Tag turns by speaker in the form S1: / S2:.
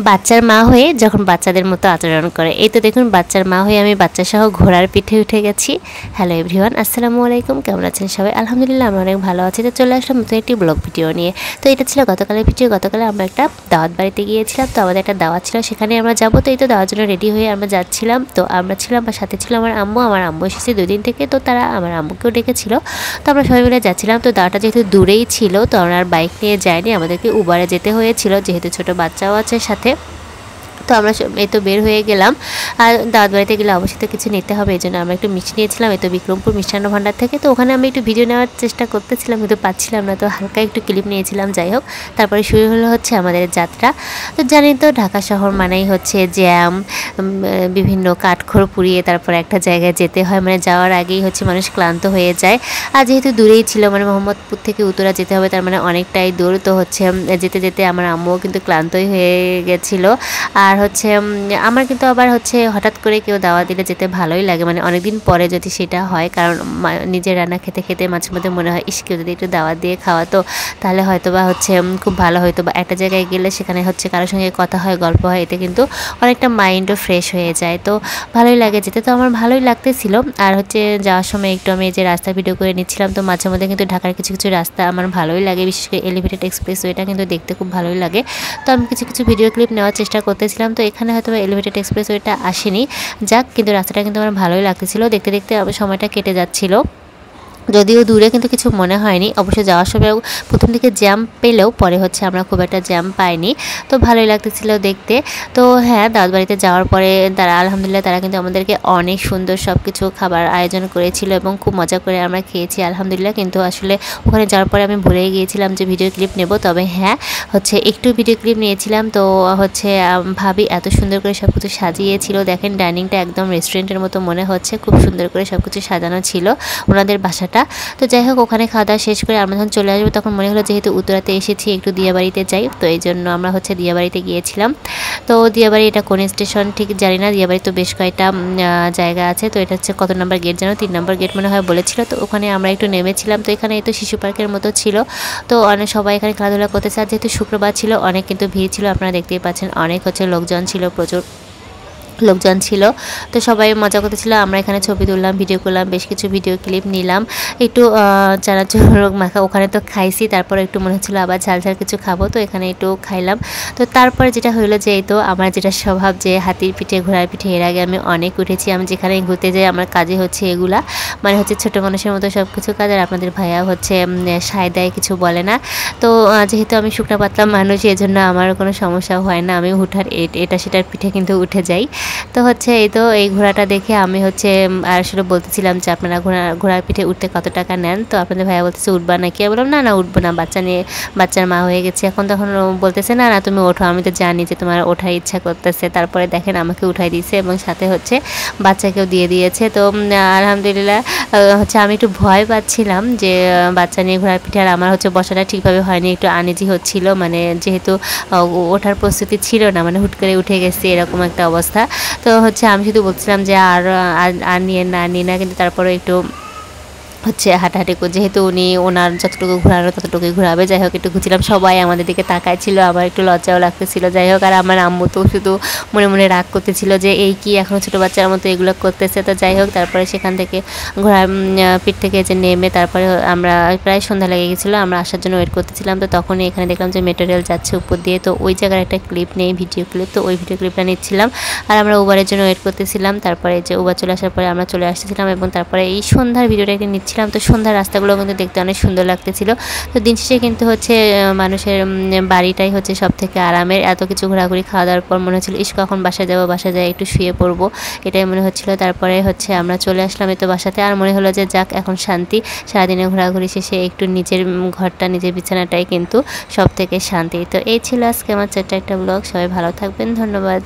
S1: বাচ্চার মা হয়ে যখন বাচ্চাদের মতো আচরণ করে। এই তো দেখুন বাচ্চার মা হয়ে আমি বাচ্চা সহ ঘোড়ার পিঠে উঠে গেছি। হ্যালো এভরিওয়ান, আসসালামু আলাইকুম। কেমন আছেন সবাই? আলহামদুলিল্লাহ আমরা অনেক ভালো আছি। তো চলে আসলাম নতুন একটি ব্লগ ভিডিও নিয়ে। তো এটা ছিল গতকালের ভিডিও। গতকালে আমরা একটা দাওয়াত বাড়িতে গিয়েছিলাম। তো আমাদের একটা দাওয়াত ছিল, সেখানে আমরা যাবো। তো এই তো দাওয়ার জন্য রেডি হয়ে আমরা যাচ্ছিলাম। তো আমরা ছিলাম, আমার সাথে ছিল আমার আম্মু এসেছে 2 দিন থেকে। তো তারা আমার আম্মুকেও ডেকেছিল। তো আমরা সবাই মিলে যাচ্ছিলাম। তো দাওয়াটা যেহেতু দূরেই ছিল, তো আমরা আর বাইক নিয়ে যাইনি, আমাদেরকে উবারে যেতে হয়েছিল, যেহেতু ছোটো বাচ্চাও আছে সাথে। তো আমরা এই তো বের হয়ে গেলাম। আর দাওয়াত বাড়িতে গেলে অবশ্যই তো কিছু নিতে হবে, এই জন্য আমরা একটু মিষ্টি নিয়েছিলাম এই তো বিক্রমপুর মিষ্টান্ন ভাণ্ডার থেকে। তো ওখানে আমি একটু ভিডিও নেওয়ার চেষ্টা করতেছিলাম, কিন্তু পাচ্ছিলাম না, তো হালকা একটু ক্লিপ নিয়েছিলাম। যাই হোক, তারপরে শুরু হলো হচ্ছে আমাদের যাত্রা। তো জানি তো ঢাকা শহর মানেই হচ্ছে জ্যাম, বিভিন্ন কাঠখড় পুড়িয়ে তারপরে একটা জায়গায় যেতে হয়, মানে যাওয়ার আগেই হচ্ছে মানুষ ক্লান্ত হয়ে যায়। আর যেহেতু দূরেই ছিল, মানে মোহাম্মদপুর থেকে উত্তরা যেতে হবে, তার মানে অনেকটাই দূর। তো হচ্ছে যেতে যেতে আমার আম্মুও কিন্তু ক্লান্তই হয়ে গেছিলো। আর হচ্ছে আমার কিন্তু আবার হচ্ছে হঠাৎ করে কেউ দাওয়াত দিলে যেতে ভালোই লাগে, মানে অনেকদিন পরে যদি সেটা হয়, কারণ নিজের রান্না খেতে খেতে মাঝে মধ্যে মনে হয় ইস কেউ যদি একটু দাওয়াত দিয়ে খাওয়াতো তাহলে হয়তো বা হচ্ছে খুব ভালো হতো। বা একটা জায়গায় গেলে সেখানে হচ্ছে কারোর সঙ্গে কথা হয়, গল্প হয়, এতে কিন্তু অনেকটা মাইন্ডও ফ্রেশ হয়ে যায়। তো ভালোই লাগে যেতে। তো আমার ভালোই লাগতেছিল। আর হচ্ছে যাওয়ার সময় একটু আমি যে রাস্তা ভিডিও করে নিচ্ছিলাম। তো মাঝে মধ্যে কিন্তু ঢাকার কিছু কিছু রাস্তা আমার ভালোই লাগে, বিশেষ করে এলিভেটেড এক্সপ্রেসওয়েটা কিন্তু দেখতে খুব ভালোই লাগে। তো আমি কিছু কিছু ভিডিও ক্লিপ নেওয়ার চেষ্টা করতেছিলাম। তো এখানে হয়তো এলিভেটেড এক্সপ্রেসওয়েটা আসেনি, যাক, কিন্তু রাস্তাটা কিন্তু আমার ভালোই লাগতেছিল। দেখতে দেখতে আমার সময়টা কেটে যাচ্ছিল, যদিও দূরে কিন্তু কিছু মনে হয়নি। অবশ্য যাওয়ার সময় প্রথম দিকে জ্যাম পেলেও পরে হচ্ছে আমরা খুব একটা জ্যাম পাইনি, তো ভালোই লাগতেছিল দেখতে। তো হ্যাঁ, দাওয়াত বাড়িতে যাওয়ার পরে তারা আলহামদুলিল্লাহ তারা কিন্তু আমাদেরকে অনেক সুন্দর সব কিছু খাবার আয়োজন করেছিল এবং খুব মজা করে আমরা খেয়েছি আলহামদুলিল্লাহ। কিন্তু আসলে ওখানে যাওয়ার পরে আমি ভুলেই গিয়েছিলাম যে ভিডিও ক্লিপ নেব। তবে হ্যাঁ, হচ্ছে একটু ভিডিও ক্লিপ নিয়েছিলাম। তো হচ্ছে ভাবি এত সুন্দর করে সব কিছু সাজিয়েছিল, দেখেন ডাইনিংটা একদম রেস্টুরেন্টের মতো মনে হচ্ছে, খুব সুন্দর করে সব কিছু সাজানো ছিল ওনাদের বাসাটা। তো যাই হোক, ওখানে খাওয়া দাওয়া শেষ করে আমরা যখন চলে আসবো, তখন মনে হলো যেহেতু উত্তরাতে এসেছি একটু দিয়াবাড়িতে যাই। তো এই জন্য আমরা হচ্ছে দিয়াবাড়িতে গিয়েছিলাম। তো দিয়াবাড়ি এটা কোন স্টেশন ঠিক জানি না, দিয়াবাড়ি তো বেশ কয়েকটা জায়গা আছে। তো এটা হচ্ছে কত নাম্বার গেট যেন, 3 নম্বর গেট মনে হয় বলেছিল। তো ওখানে আমরা একটু নেমেছিলাম। তো এখানে তো শিশু পার্কের মতো ছিল। তো অনেক সবাই এখানে খেলাধুলা করতেছে। আর যেহেতু শুক্রবার ছিল, অনেক কিন্তু ভিড় ছিল, আপনারা দেখতেই পাচ্ছেন, অনেক হচ্ছে লোকজন ছিল, প্রচুর লোকজন ছিল। তো সবাই মজা করতেছিল, আমরা এখানে ছবি তুললাম, ভিডিও করলাম, বেশ কিছু ভিডিও ক্লিপ নিলাম। একটু চানাচুর মাখা ওখানে তো খাইছি, তারপরে একটু মনে হচ্ছিলো আবার ঝাল ঝাল কিছু খাবো, তো এখানে একটু খাইলাম। তো তারপরে যেটা হইলো যে এই তো আমার যেটা স্বভাব যে হাতির পিঠে ঘোড়ার পিঠে, এর আগে আমি অনেক উঠেছি। আমি যেখানে ঘুরতে যাই আমার কাজে হচ্ছে এগুলা, মানে হচ্ছে ছোটো মানুষের মতো সব কিছু কাজ। আর আপনাদের ভাইয়া হচ্ছে সায় দেয়, কিছু বলে না। তো যেহেতু আমি শুকনা পাতলা মানুষ, এই জন্য আমার কোনো সমস্যা হয় না, আমি উঠার এটা সেটার পিঠে কিন্তু উঠে যাই। তো হচ্ছে এই তো এই ঘোড়াটা দেখে আমি হচ্ছে আর আসলে বলতেছিলাম যে আপনারা ঘোড়ার পিঠে উঠতে কত টাকা নেন। তো আপনাদের ভাইয়া বলতেছে উঠবা নাকি? আমি বললাম না উঠবো না, বাচ্চার মা হয়ে গেছে এখন। তখন বলতেছে না তুমি ওঠো, আমি তো জানি যে তোমার ওঠার ইচ্ছা করতেছে। তারপরে দেখেন আমাকে উঠাই দিয়েছে এবং সাথে হচ্ছে বাচ্চাকেও দিয়ে দিয়েছে। তো আলহামদুলিল্লাহ হচ্ছে আমি একটু ভয় পাচ্ছিলাম যে বাচ্চা নিয়ে ঘোড়ার পিঠে, আর আমার হচ্ছে বসাটা ঠিকভাবে হয়নি, একটু আনইজি হচ্ছিল, মানে যেহেতু ওঠার প্রস্তুতি ছিল না, মানে হুট করে উঠে গেছে এরকম একটা অবস্থা। তো হচ্ছে আমি শুধু বলছিলাম যে আর নিয়ে না, কিন্তু তারপরে একটু হচ্ছে হাঁটাহাঁটি করে, যেহেতু উনি ওনার যতটুকু ঘোরানো ততটুকুই ঘোরাবে। যাই হোক, একটু ঘুরছিলাম, সবাই আমাদের দিকে তাকায় ছিল, আমার একটু লজ্জাও লাগতেছিল। যাই হোক, আর আমার আম্মু তো শুধু মনে মনে রাগ করতেছিল যে এই কি এখনও ছোটো বাচ্চার মতো এগুলো করতেছে। তো যাই হোক, তারপরে সেখান থেকে ঘোড়ার পিঠ থেকে যে নেমে তারপরে আমরা প্রায় সন্ধ্যা লেগে গেছিলো, আমরা আসার জন্য ওয়েট করতেছিলাম। তো তখনই এখানে দেখলাম যে মেট্রো রেল যাচ্ছে উপর দিয়ে। তো ওই জায়গার একটা ক্লিপ নেই, ভিডিও ক্লিপ, তো ওই ভিডিও ক্লিপটা নিচ্ছিলাম। আর আমরা উবারের জন্য ওয়েট করতেছিলাম। তারপরে যে উবার চলে আসার পরে আমরা চলে আসতেছিলাম এবং তারপরে এই সন্ধ্যার ভিডিওটা একটু নিচ্ছিলাম। তো সন্ধ্যার রাস্তাগুলো কিন্তু দেখতে অনেক সুন্দর লাগতেছিল। তো দিন শেষে কিন্তু হচ্ছে মানুষের বাড়িটাই হচ্ছে সব থেকে আরামের। এত কিছু ঘোরাঘুরি খাওয়া দাওয়ার পর মনে হচ্ছিল ইস কখন বাসায় যাবো, বাসায় যাই একটু শুয়ে পড়বো, এটাই মনে হচ্ছিল। তারপরে হচ্ছে আমরা চলে আসলাম এই তো বাসাতে। আর মনে হলো যে যাক, এখন শান্তি, সারাদিনে ঘোরাঘুরি শেষে একটু নিজের ঘরটা, নিজের বিছানাটাই কিন্তু সব থেকে শান্তি। তো এই ছিল আজকে আমার ছোট্ট একটা ব্লগ। সবাই ভালো থাকবেন, ধন্যবাদ।